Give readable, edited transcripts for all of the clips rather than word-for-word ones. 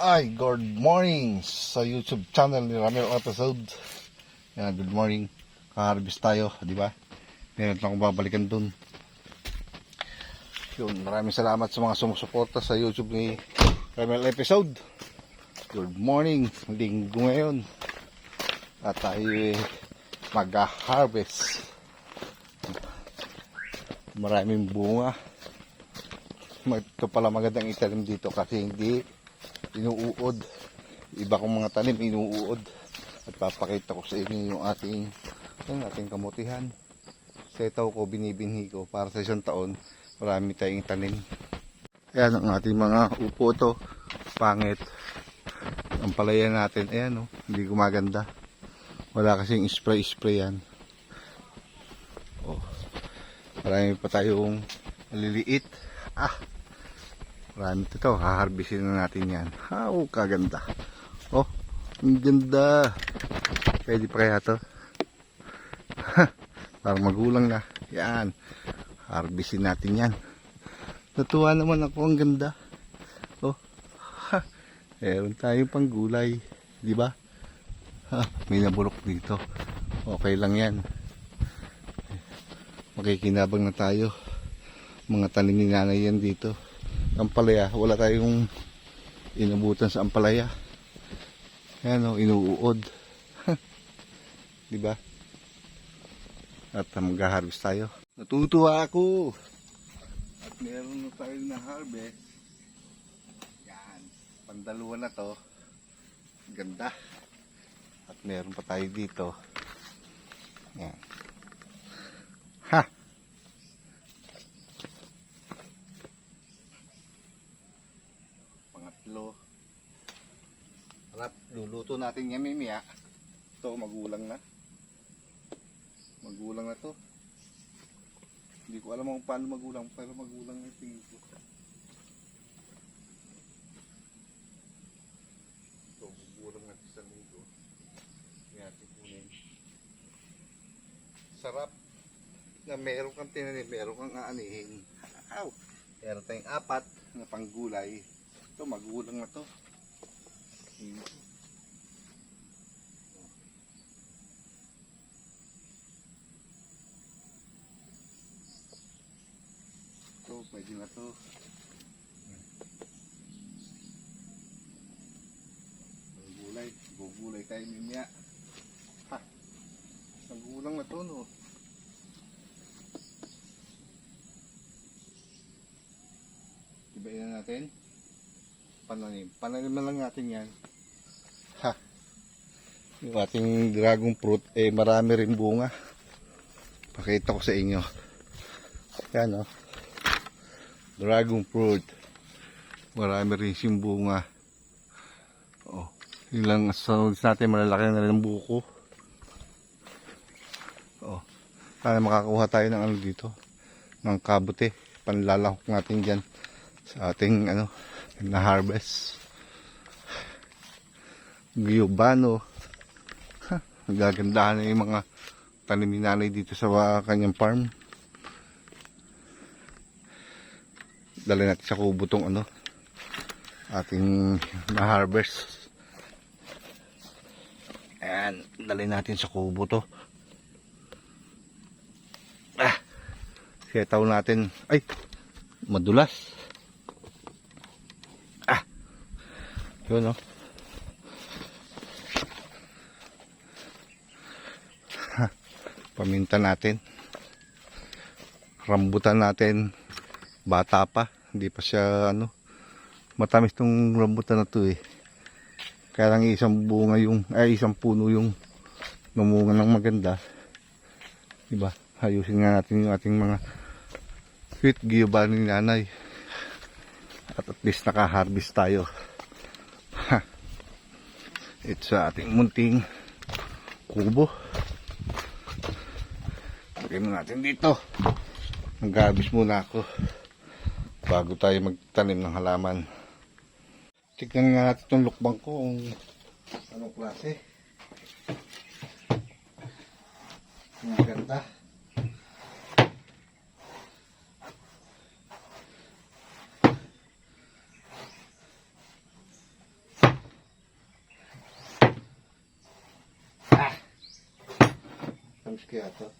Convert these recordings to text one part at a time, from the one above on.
Ay, good morning sa YouTube channel ni Ramiro Episode. Yan, good morning. Ka-harvest tayo, di ba? Meron akong babalikan dun. Yun, maraming salamat sa mga sumusuporta sa YouTube ni Ramiro Episode. Good morning, linggo ngayon. At tayo mag-harvest. Maraming bunga. Ito pala magandang itanim dito kasi hindi inuuod. Iba kong mga tanim inuuod. At papakita ko sa inyo yung ating kamutihan. Setaw ko, binibinhi ko para sa isang taon marami tayong tanim. Ayan ang ating mga upo to. Pangit. Ang palaya natin, ayan hindi gumaganda. Wala kasing spray yan. Marami pa tayong maliliit. Marami ito. Haharbisin na natin yan. Kaganda. Ang ganda. Pwede pa kaya ito? Parang magulang na. Yan. Harbisin natin yan. Natuwa naman ako. Ang ganda. Meron tayong panggulay. Diba? May nabulok dito. Okay lang yan. Makikinabang na tayo. Mga tanim ni nanay yan dito. Ampalaya, wala tayong inabutan sa ampalaya. Ayan inuuod. Diba? At mag-harvest tayo. Natutuwa ako. At meron na tayong na-harvest. Yan. Pandalawa na to. Ganda. At meron pa tayo dito. Yan. Pangatlo. Harap, luluto natin yan mimaya. Ito, magulang na. Magulang na to. Hindi ko alam kung paano magulang, pero magulang na yung tingin ko. Ito, magulang na sa linggo. Yan, tipunin. Sarap na meron kang tinanim, meron kang aanihin. Meron tayong 4 na panggulay. Ito, magulang na to. Ito, pwede na to. Gulay, gugulay tayo mimya. Magulang na to, no? Ibayin na natin. Pananim na lang natin yan. Yung ating dragon fruit marami rin bunga. Pakita ko sa inyo. Yan dragon fruit. Marami rin siyang bunga. Ilang sunod natin malalaki na rin ang buko. Sana makakuha tayo ng dito. Ng kabute. Panlalahok natin dyan sa ating na harvest. Guyabano. Nagagandahan na yung mga tanim ni nanay dito sa kanyang farm. Dali natin sa kubo tong ating na harvest. Ayan, dali natin sa kubo to. Setaw natin. Ay, madulas. Yun paminta natin. Rambutan natin. Bata pa. Hindi pa siya matamis tong rambutan na to Kaya lang isang bunga isang puno yung namunga ng maganda. Diba? Ayusin nga natin yung ating mga sweet guyabano ni nanay. At least naka-harvest tayo. It's ating munting kubo. Lagyan natin dito. Mag-harvest muna ako bago tayo magtanim ng halaman. Tignan nga natin itong lukbang ko kung anong klase. Ang ganda. Matamis kaya ito.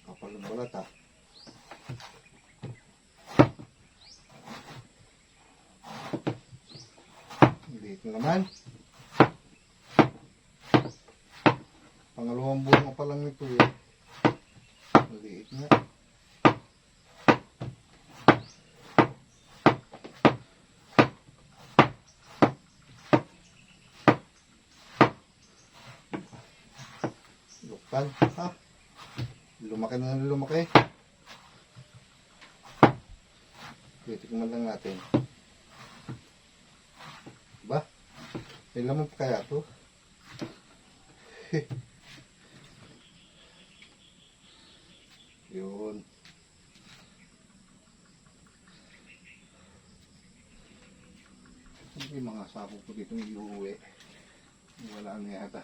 Kapal ng balat ah. Liit na naman. Pangalawang bunga pa lang nito eh. Maliit nga. Luktan ha. Lumaki na ng lumaki. Titikman lang natin. Ba? May laman pa kaya ito? Yun. Yung mga sako ko dito iuwi. Wala na yata.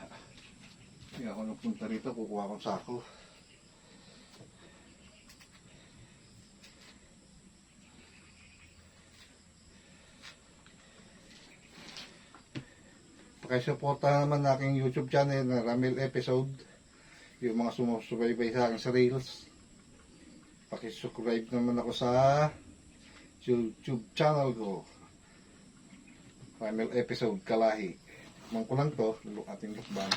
Hindi ako nagpunta rito, kukuha akong sako. Pakisuporta naman na aking YouTube channel na Ramil Episode. Yung mga sumusubaybay sa akin sa Reels. Pakisubscribe naman ako sa YouTube channel ko. Ramil Episode Kalahi. Tikman ko lang to, ating lukban.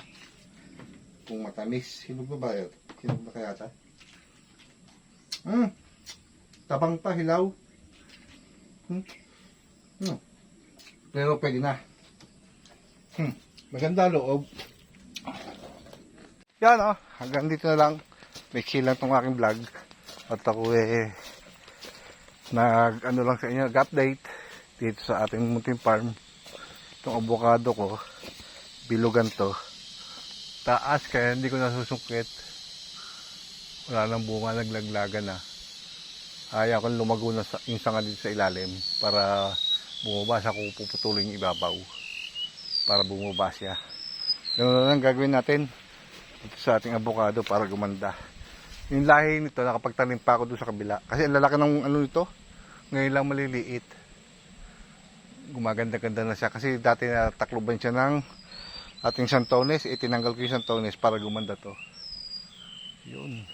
Kung matamis, hinog na ba yun? Hinog na kaya ta? Tabang pa, hilaw. Pero pwede na. Maganda loob. Yan o, hanggang dito na lang. Mixi lang itong aking vlog. At ako nag-ano lang sa inyo, nag-update dito sa ating munting farm. Itong avocado ko, bilugan to. Taas kaya hindi ko nasusungkit. Wala nang bunga, naglaglagan na. Ayaw ko lumago na yung sanga dito sa ilalim para bumaba sa kung puputulin yung ibabaw. Para bumaba siya. Ganun lang gagawin natin dito sa ating avocado para gumanda. Yung lahi nito, nakapagtanim pa ako doon sa kabila. Kasi ang lalaki ng ano nito, ngayon lang maliliit. Gumaganda-ganda na siya. Kasi dati natakloban siya ng ating santones. Itinanggal ko yung santones para gumanda to. Yun.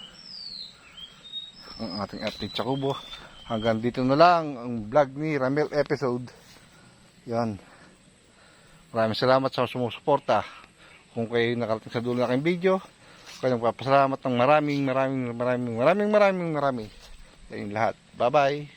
Ang ating update sa kubo. Hanggang dito na lang ang vlog ni Ramil Episode. Yan. Maraming salamat sa sumusuporta. Kung kayo nakarating sa dulo ng aking video, kayo nagpapasalamat ng marami. Sa inyong lahat. Bye bye.